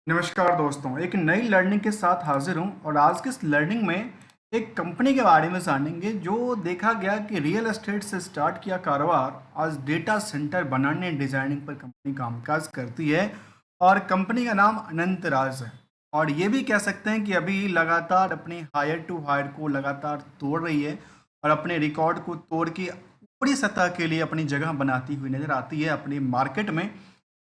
नमस्कार दोस्तों, एक नई लर्निंग के साथ हाजिर हूं और आज की इस लर्निंग में एक कंपनी के बारे में जानेंगे जो देखा गया कि रियल एस्टेट से स्टार्ट किया कारोबार आज डेटा सेंटर बनाने डिजाइनिंग पर कंपनी कामकाज करती है। और कंपनी का नाम अनंत राज है। और ये भी कह सकते हैं कि अभी लगातार अपनी हायर टू हायर को लगातार तोड़ रही है और अपने रिकॉर्ड को तोड़ के ऊपरी सतह के लिए अपनी जगह बनाती हुई नजर आती है अपनी मार्केट में।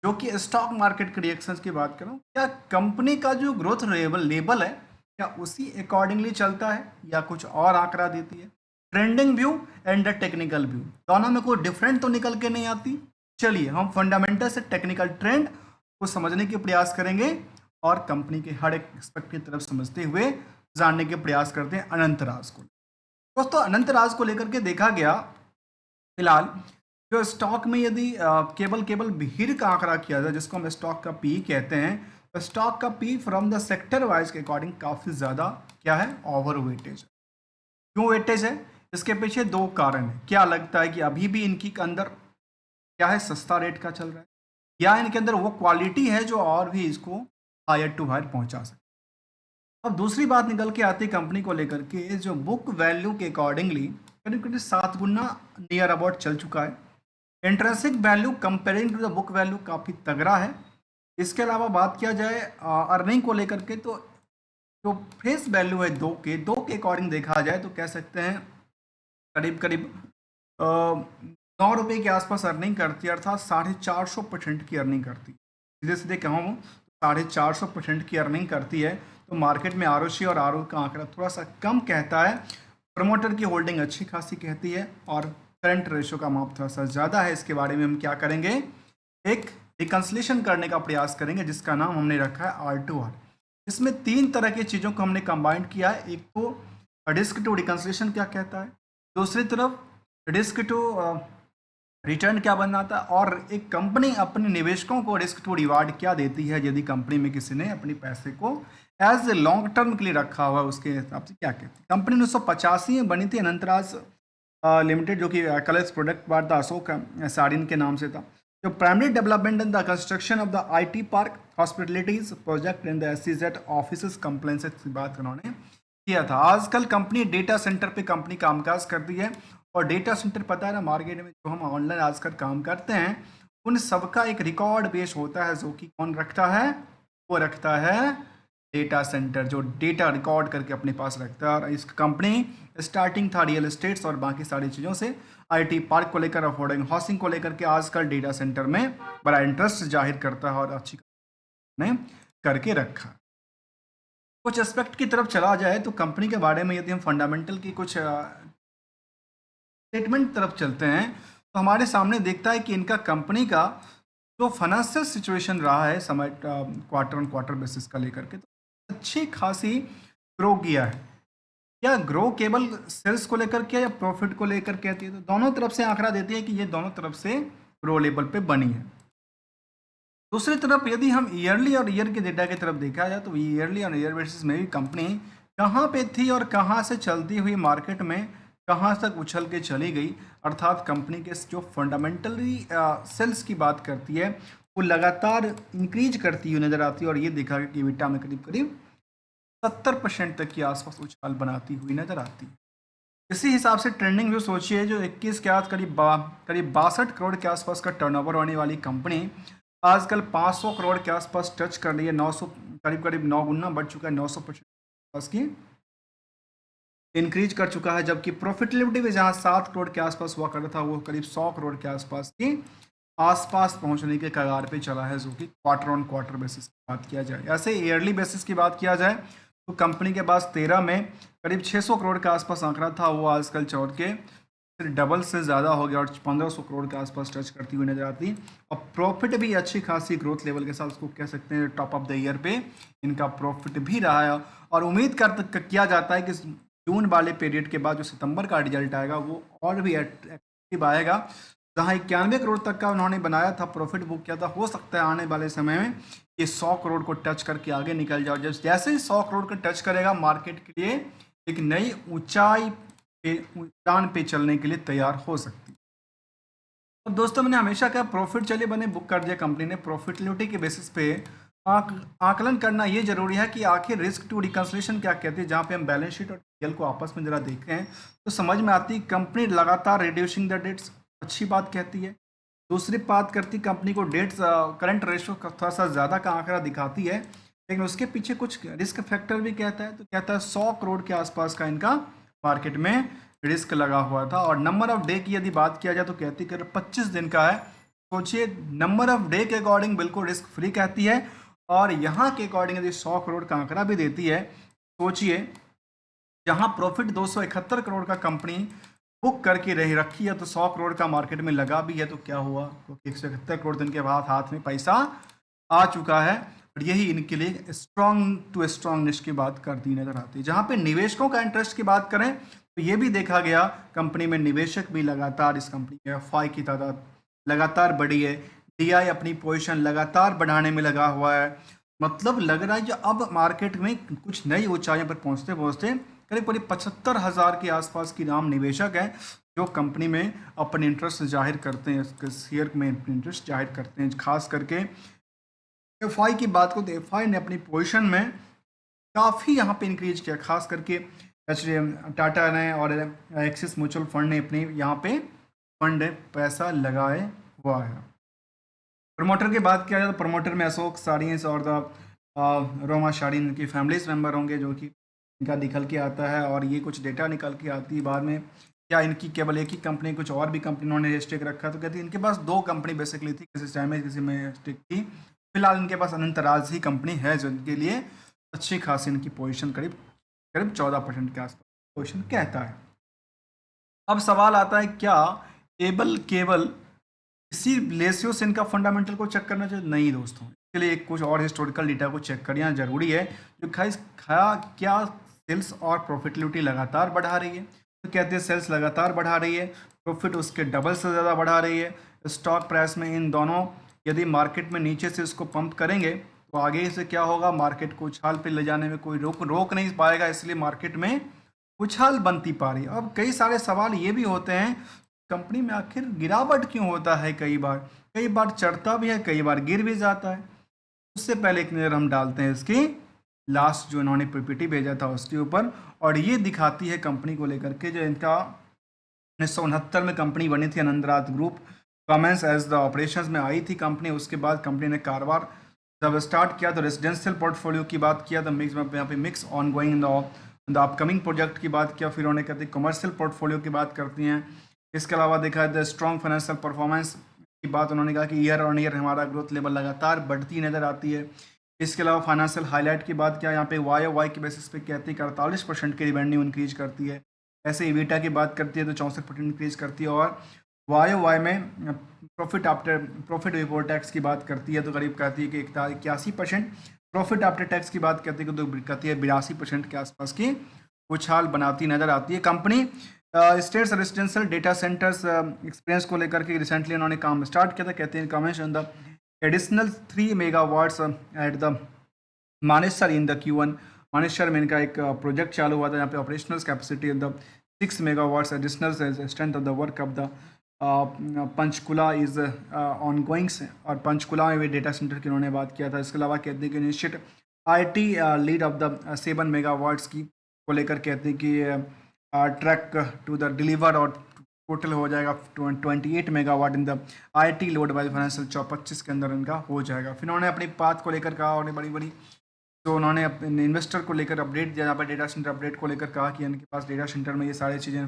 जो कि स्टॉक मार्केट के रिएक्शंस की बात करूं, क्या कंपनी का जो ग्रोथ लेवल लेवल है क्या उसी अकॉर्डिंगली चलता है या कुछ और आंकड़ा देती है। Trending view and the technical view दोनों में कोई डिफरेंट तो निकल के नहीं आती। चलिए हम फंडामेंटल से टेक्निकल ट्रेंड को समझने के प्रयास करेंगे और कंपनी के हर एक एस्पेक्ट की तरफ समझते हुए जानने के प्रयास करते हैं अनंत राज को। दोस्तों, अनंत राज को लेकर के देखा गया फिलहाल जो स्टॉक में यदि केवल केवल भीड़ का आंकड़ा किया जाए जिसको हम स्टॉक का पी कहते हैं, तो स्टॉक का P from the sector wise के अकॉर्डिंग काफ़ी ज़्यादा क्या है, ओवर वेटेज है। क्यों वेटेज है? इसके पीछे दो कारण है। क्या लगता है कि अभी भी इनकी अंदर क्या है, सस्ता रेट का चल रहा है या इनके अंदर वो क्वालिटी है जो और भी इसको हायर टू हायर पहुंचा सके। अब दूसरी बात निकल के आती है कंपनी को लेकर के, जो बुक वैल्यू के अकॉर्डिंगली करीब करीब 7 गुना नियर अबाउट चल चुका है। Intrinsic value comparing to the book value काफ़ी तगड़ा है। इसके अलावा बात किया जाए अर्निंग को लेकर के, तो जो फेस वैल्यू है दो के अकॉर्डिंग देखा जाए तो कह सकते हैं करीब करीब 9 रुपये के आसपास अर्निंग करती है, अर्थात 450% की अर्निंग करती है। सीधे सीधे कहूँ 450% की अर्निंग करती है। तो मार्केट में आर और आर का आंकड़ा थोड़ा सा कम कहता है। प्रमोटर की होल्डिंग अच्छी खासी कहती है और करंट रेशो का माप थोड़ा सा ज़्यादा है। इसके बारे में हम क्या करेंगे, एक रिकन्सलेशन करने का प्रयास करेंगे जिसका नाम हमने रखा है R2R। इसमें 3 तरह की चीज़ों को हमने कंबाइंड किया है। एक तो रिस्क टू रिकन्सलेशन क्या कहता है, दूसरी तरफ रिस्क टू रिटर्न क्या बनाता है, और एक कंपनी अपने निवेशकों को रिस्क टू रिवार्ड क्या देती है यदि कंपनी में किसी ने अपने पैसे को एज ए लॉन्ग टर्म के लिए रखा हुआ है, उसके हिसाब से क्या कहती है। कंपनी 1985 में बनी थी, अनंतराज लिमिटेड, जो कि कलर्स प्रोडक्ट बार द अशोक सारिन के नाम से था। जो primary development in the construction of the IT park hospitalities project in the SEZ office complexes की बात उन्होंने किया था। आजकल कंपनी डेटा सेंटर पे कंपनी कामकाज करती है और डेटा सेंटर पता है ना, मार्केट में जो हम ऑनलाइन आजकल काम करते हैं उन सबका एक रिकॉर्ड बेस होता है, जो कि कौन रखता है, वो रखता है डेटा सेंटर, जो डेटा रिकॉर्ड करके अपने पास रखता है। और इस कंपनी स्टार्टिंग था रियल एस्टेट्स और बाकी सारी चीज़ों से, आईटी पार्क को लेकर, अफोर्डिंग हाउसिंग को लेकर के आजकल डेटा सेंटर में बड़ा इंटरेस्ट जाहिर करता है और अच्छी ने करके रखा। कुछ एस्पेक्ट की तरफ चला जाए तो कंपनी के बारे में यदि हम फंडामेंटल की कुछ स्टेटमेंट तरफ चलते हैं तो हमारे सामने दिखता है कि इनका कंपनी का जो फाइनेंशियल सिचुएशन रहा है समय क्वार्टर ऑन क्वार्टर बेसिस का लेकर के, तो अच्छी खासी ग्रो किया है। क्या ग्रो केवल सेल्स को लेकर के या प्रॉफिट को लेकर के आती है, तो दोनों तरफ से आंकड़ा देती है कि ये दोनों तरफ से ग्रो लेवल पे बनी है। दूसरी तरफ यदि हम ईयरली और ईयर के डेटा की तरफ देखा जाए तो ईयरली और ईयर बेसिस में भी कंपनी कहाँ पे थी और कहाँ से चलती हुई मार्केट में कहाँ तक उछल के चली गई, अर्थात कंपनी के जो फंडामेंटली सेल्स की बात करती है वो लगातार इंक्रीज करती हुई नजर आती है। और ये देखा गया कि इबिटा में करीब करीब 70% तक की आसपास उछाल बनाती हुई नजर आती है। इसी हिसाब से ट्रेंडिंग व्यू सोचिए, जो 21 के आज करीब 62 करोड़ के आसपास का टर्नओवर होने वाली कंपनी आजकल 500 करोड़ के आसपास टच कर रही है। 900 करीब करीब 9 गुना बढ़ चुका है, 900% आसपास की इंक्रीज कर चुका है। जबकि प्रॉफिटेबिलिटी भी जहां 7 करोड़ के आसपास हुआ करता था वो करीब 100 करोड़ के आसपास पहुंचने के कगार पे चला है, जो कि क्वार्टर ऑन क्वार्टर बेसिस की बात किया जाए। ऐसे ईयरली बेसिस की बात किया जाए तो कंपनी के पास 13 में करीब 600 करोड़ के आसपास आंकड़ा था, वो आजकल चौथ के फिर डबल से ज़्यादा हो गया और 1500 करोड़ के आसपास टच करती हुई नजर आती। और प्रॉफिट भी अच्छी खासी ग्रोथ लेवल के साथ, उसको कह सकते हैं टॉप ऑफ द ईयर पे इनका प्रॉफिट भी रहा है। और उम्मीद किया जाता है कि जून वाले पीरियड के बाद जो सितंबर का रिजल्ट आएगा वो और भी एक्टिव आएगा। जहाँ 91 करोड़ तक का उन्होंने बनाया था, प्रॉफिट बुक किया था, हो सकता है आने वाले समय में ये 100 करोड़ को टच करके आगे निकल जाओ। जब जैसे ही 100 करोड़ को टच करेगा मार्केट के लिए एक नई ऊंचाई पे उड़ान पे चलने के लिए तैयार हो सकती है। तो दोस्तों, मैंने हमेशा कहा प्रॉफिट चलिए बने बुक कर दिया कंपनी ने प्रॉफिटेबिलिटी के बेसिस पे आकलन करना ये जरूरी है कि आखिर रिस्क टू रिकंसलेशन क्या कहते हैं। जहाँ पे हम बैलेंस शीट और पीएल को आपस में जरा देखते हैं तो समझ में आती है कंपनी लगातार रिड्यूसिंग द डेट्स, अच्छी बात कहती है। दूसरी बात करती कंपनी को डेट्स करंट रेशो का थोड़ा सा ज़्यादा का आंकड़ा दिखाती है, लेकिन उसके पीछे कुछ रिस्क फैक्टर भी कहता है। तो कहता है 100 करोड़ के आसपास का इनका मार्केट में रिस्क लगा हुआ था। और नंबर ऑफ डे की यदि बात किया जाए तो कहती है 25 दिन का है। सोचिए, नंबर ऑफ डे के अकॉर्डिंग बिल्कुल रिस्क फ्री कहती है, और यहाँ के अकॉर्डिंग यदि 100 करोड़ का आंकड़ा भी देती है। सोचिए, जहाँ प्रॉफिट 271 करोड़ का कंपनी बुक करके रही रखी है, तो 100 करोड़ का मार्केट में लगा भी है, तो क्या हुआ, क्योंकि 171 करोड़ दिन के बाद हाथ में पैसा आ चुका है। और यही इनके लिए स्ट्रॉन्ग टू स्ट्रॉन्गनेस की बात करती नजर आती है। जहाँ पे निवेशकों का इंटरेस्ट की बात करें तो ये भी देखा गया, कंपनी में निवेशक भी लगातार, इस कंपनी के एफआई की तादाद लगातार बढ़ी है। डीआई अपनी पोजीशन लगातार बढ़ाने में लगा हुआ है। मतलब लग रहा है कि अब मार्केट में कुछ नई ऊंचाइयों पर पहुंचते पहुंचते करीब करीब 75,000 के आसपास की नाम निवेशक हैं जो कंपनी में अपने इंटरेस्ट जाहिर करते हैं, इसके शेयर में अपने इंटरेस्ट जाहिर करते हैं। खास करके एफआई की बात को तो एफआई ने अपनी पोजीशन में काफ़ी यहाँ पे इंक्रीज किया, खास करके एच टाटा ने और एक्सिस म्यूचुअल फंड ने अपने यहाँ पे फंड पैसा लगाए हुआ है। प्रमोटर की बात किया जाए तो प्रमोटर में अशोक साड़ीज और द रोमा साड़ीन की फैमिलीज मेंबर होंगे, जो कि इनका निकल के आता है। और ये कुछ डेटा निकल के आती है बाद में, क्या इनकी केवल एक ही कंपनी, कुछ और भी कंपनी उन्होंने स्टेक रखा। तो कहती है इनके पास दो कंपनी बेसिकली थी, किसी टाइम में किसी में स्टेक थी। फिलहाल इनके पास अनंतराज ही कंपनी है, जो इनके लिए अच्छी खासी इनकी पोजीशन करीब करीब 14% के आसपास पोजीशन कहता है। अब सवाल आता है, क्या एबल केवल इसी रेशियो से इनका फंडामेंटल को चेक करना चाहिए? नहीं दोस्तों, इसके लिए कुछ और हिस्टोरिकल डेटा को चेक करना जरूरी है। जो क्या सेल्स और प्रॉफिटेबिलिटी लगातार बढ़ा रही है? तो कहते हैं सेल्स लगातार बढ़ा रही है, प्रॉफिट उसके डबल से ज़्यादा बढ़ा रही है। स्टॉक प्राइस में इन दोनों यदि मार्केट में नीचे से इसको पंप करेंगे तो आगे से क्या होगा, मार्केट को उछाल पे ले जाने में कोई रोक नहीं पाएगा, इसलिए मार्केट में उछाल बनती पा रही है। अब कई सारे सवाल ये भी होते हैं, कंपनी में आखिर गिरावट क्यों होता है? कई बार चढ़ता भी है, कई बार गिर भी जाता है। उससे पहले एक नज़र हम डालते हैं इसकी लास्ट जो इन्होंने पीपीटी भेजा था उसके ऊपर, और ये दिखाती है कंपनी को लेकर के, जो इनका 1969 में कंपनी बनी थी Anandraj group. Commence as the operations में आई थी कंपनी। उसके बाद कंपनी ने कारोबार जब स्टार्ट किया तो रेजिडेंशियल पोर्टफोलियो की बात किया, तो मिक्स यहाँ पे mix on going the upcoming project की बात किया। फिर उन्होंने कहते हैं कमर्शियल पोर्टफोलियो की बात करती हैं। इसके अलावा देखा जाए स्ट्रॉन्ग फाइनेंशियल परफॉर्मेंस की बात, उन्होंने कहा कि ईयर ऑन ईयर हमारा ग्रोथ लेवल लगातार बढ़ती नज़र आती है। इसके अलावा फाइनेंशियल हाईलाइट की बात किया, यहाँ पे वाई के बेसिस पे कहती है कि 48% की रिवेन्यू इंक्रीज करती है। ऐसे इवीटा की बात करती है तो 64% इंक्रीज करती है। और वाई में प्रॉफिट बिफोर टैक्स की बात करती है तो करीब कहती है कि 81%। प्रॉफिट आफ्टर टैक्स की बात करती है तो कहती है 82% के आसपास की उछाल बनाती नजर आती है। Company states residential data centres experience को लेकर के रिसेंटली उन्होंने काम स्टार्ट किया था। कहते हैं comments on the additional 3 megawatts at the Manesar in the Q1। Manesar में इनका एक प्रोजेक्ट चालू हुआ था, यहाँ पे operational capacity of the 6 megawatts additional strength of the work of the Panchkula is on goings. और पंचकुला में भी डेटा सेंटर की उन्होंने बात किया था। इसके अलावा कहते हैं कि निश्चित IT lead of the 7 megawatts की को लेकर कहते हैं कि ट्रैक टू द डिलीवर, और टोटल हो जाएगा 28 megawatt in the IT load by financial 25 के अंदर इनका हो जाएगा। फिर उन्होंने अपनी बात को लेकर कहा, और बड़ी तो उन्होंने अपने इन्वेस्टर को लेकर अपडेट दिया, जहाँ पर डेटा सेंटर अपडेट को लेकर कहा कि इनके पास डेटा सेंटर में ये सारी चीज़ें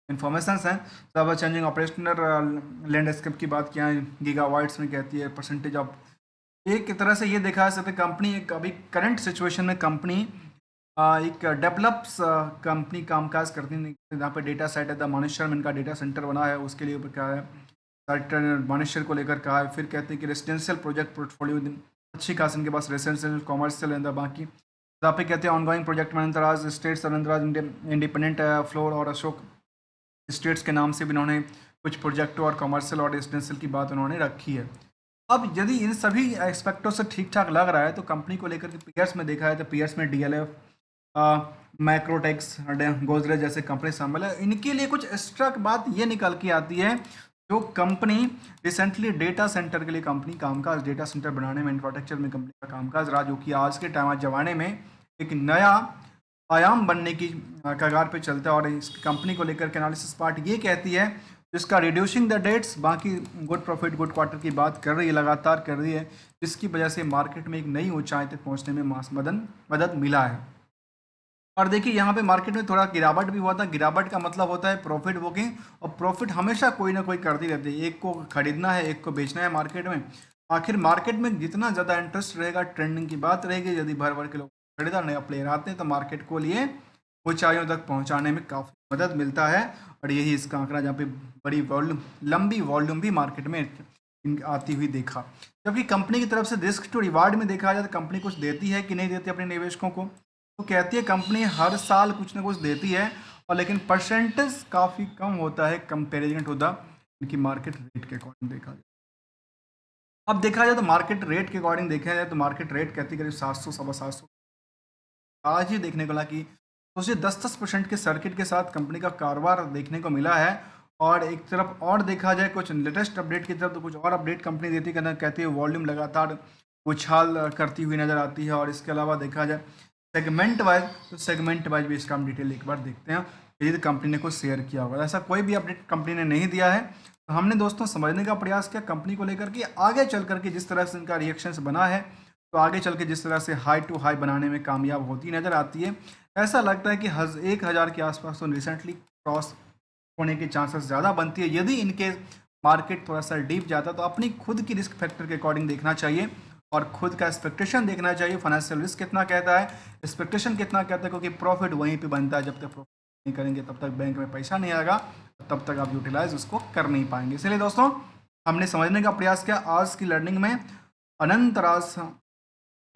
इन्फॉर्मेशन हैं। सब चेंजिंग ऑपरेशनल लैंडस्केप की बात किया है, गीगावाइट्स में कहती है परसेंटेज ऑफ। एक तरह से ये देखा जा सकता है कंपनी एक अभी करंट सिचुएशन में कंपनी एक डेवलप्स कंपनी कामकाज करती है, जहाँ पे डेटा सेट है द मानेसर में इनका डेटा सेंटर बना है, उसके लिए क्या है मानेसर को लेकर कहा है। फिर कहते हैं कि रेजिडेंशियल प्रोजेक्ट पोर्टफोलियो अच्छी खास इनके पास रेजिडेंशियल कॉमर्शियल है बाकी। जहाँ पे कहते हैं ऑनगोइंग प्रोजेक्ट में Anantraj states, Anantraj independent floor और अशोक स्टेट्स के नाम से भी इन्होंने कुछ प्रोजेक्ट और कॉमर्शियल और रेजिडेंशियल की बात उन्होंने रखी है। अब यदि इन सभी एस्पेक्टों से ठीक ठाक लग रहा है तो कंपनी को लेकर के पीयर्स में देखा है तो पीयर्स में DLF, मैक्रोटेक्स, गोदरेज जैसे कंपनी शामिल है। इनके लिए कुछ एक्स्ट्रा बात ये निकल के आती है, जो कंपनी रिसेंटली डेटा सेंटर के लिए कंपनी कामकाज डेटा सेंटर बनाने में इंफ्रास्ट्रक्चर में कंपनी का कामकाज रहा, जो कि आज के टाइम जमाने में एक नया आयाम बनने की कगार पे चलता है। और इस कंपनी को लेकर के एनालिसिस पार्ट ये कहती है जिसका रिड्यूसिंग द डेट्स, बाकी गुड प्रॉफिट गुड क्वार्टर की बात कर रही है, लगातार कर रही है, जिसकी वजह से मार्केट में एक नई ऊंचाई तक पहुंचने में मदद मिला है। और देखिए यहाँ पे मार्केट में थोड़ा गिरावट भी हुआ था। गिरावट का मतलब होता है प्रॉफिट बुकिंग, और प्रॉफिट हमेशा कोई ना कोई करती रहती है। एक को खरीदना है, एक को बेचना है मार्केट में। आखिर मार्केट में जितना ज़्यादा इंटरेस्ट रहेगा, ट्रेंडिंग की बात रहेगी, यदि भर भर के लोग खरीदार नया प्लेयर आते हैं तो मार्केट को लिए ऊंचाइयों तक पहुंचाने में काफ़ी मदद मिलता है। और यही इसका आंकड़ा जहाँ पे बड़ी वॉल्यूम, लंबी वॉल्यूम भी मार्केट में आती हुई देखा। जबकि कंपनी की तरफ से रिस्क टू रिवार्ड में देखा जाए तो कंपनी कुछ देती है कि नहीं देती अपने निवेशकों को, तो कहती है कंपनी हर साल कुछ ना कुछ देती है, और लेकिन परसेंटेज काफ़ी कम होता है कंपेरिजन टू द इनकी मार्केट रेट के अकॉर्डिंग देखा जाए। अब देखा जाए तो मार्केट रेट के अकॉर्डिंग देखा जाए तो मार्केट रेट कहती है करीब 700 सवा 700 आज ही देखने को मिला कि सोचिए 10% के सर्किट के साथ कंपनी का कारोबार देखने को मिला है। और एक तरफ और देखा जाए कुछ लेटेस्ट अपडेट की तरफ तो कुछ और अपडेट कंपनी देती कहती है वॉल्यूम लगातार उछाल करती हुई नजर आती है। और इसके अलावा देखा जाए सेगमेंट वाइज, तो सेगमेंट वाइज भी इसका हम डिटेल एक बार देखते हैं यदि कंपनी ने कुछ शेयर किया होगा। ऐसा कोई भी अपडेट कंपनी ने नहीं दिया है, तो हमने दोस्तों समझने का प्रयास किया कंपनी को लेकर के आगे चल करके जिस तरह से इनका रिएक्शंस बना है, तो आगे चल के जिस तरह से हाई टू हाई बनाने में कामयाब होती नजर आती है। ऐसा लगता है कि 1000 के आसपास तो रिसेंटली क्रॉस होने के चांसेस ज़्यादा बनती है। यदि इनके मार्केट थोड़ा सा डीप जाता तो अपनी खुद की रिस्क फैक्टर के अकॉर्डिंग देखना चाहिए और खुद का एक्सपेक्टेशन देखना चाहिए। फाइनेंशियल रिस्क कितना कहता है, एक्सपेक्टेशन कितना कहता है, क्योंकि प्रॉफिट वहीं पे बनता है। जब तक प्रॉफिट नहीं करेंगे तब तक बैंक में पैसा नहीं आएगा, तब तक आप यूटिलाइज उसको कर नहीं पाएंगे। इसलिए दोस्तों हमने समझने का प्रयास किया आज की लर्निंग में अनंत राज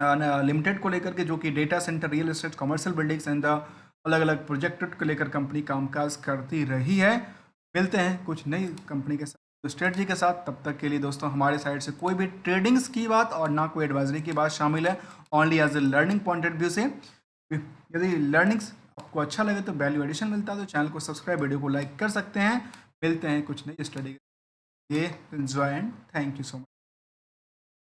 लिमिटेड को लेकर के, जो कि data centre, real estate, commercial buildings and अलग अलग प्रोजेक्ट को लेकर कंपनी कामकाज करती रही है। मिलते हैं कुछ नई कंपनी के साथ, स्ट्रेटजी के साथ। तब तक के लिए दोस्तों हमारे साइड से कोई भी ट्रेडिंग्स की बात और ना कोई एडवाइजरी की बात शामिल है, only as a learning point of view से। यदि लर्निंग्स आपको अच्छा लगे तो वैल्यू एडिशन मिलता है तो चैनल को सब्सक्राइब, वीडियो को लाइक कर सकते हैं। मिलते हैं कुछ नई स्टडी। ये enjoy and thank you so much.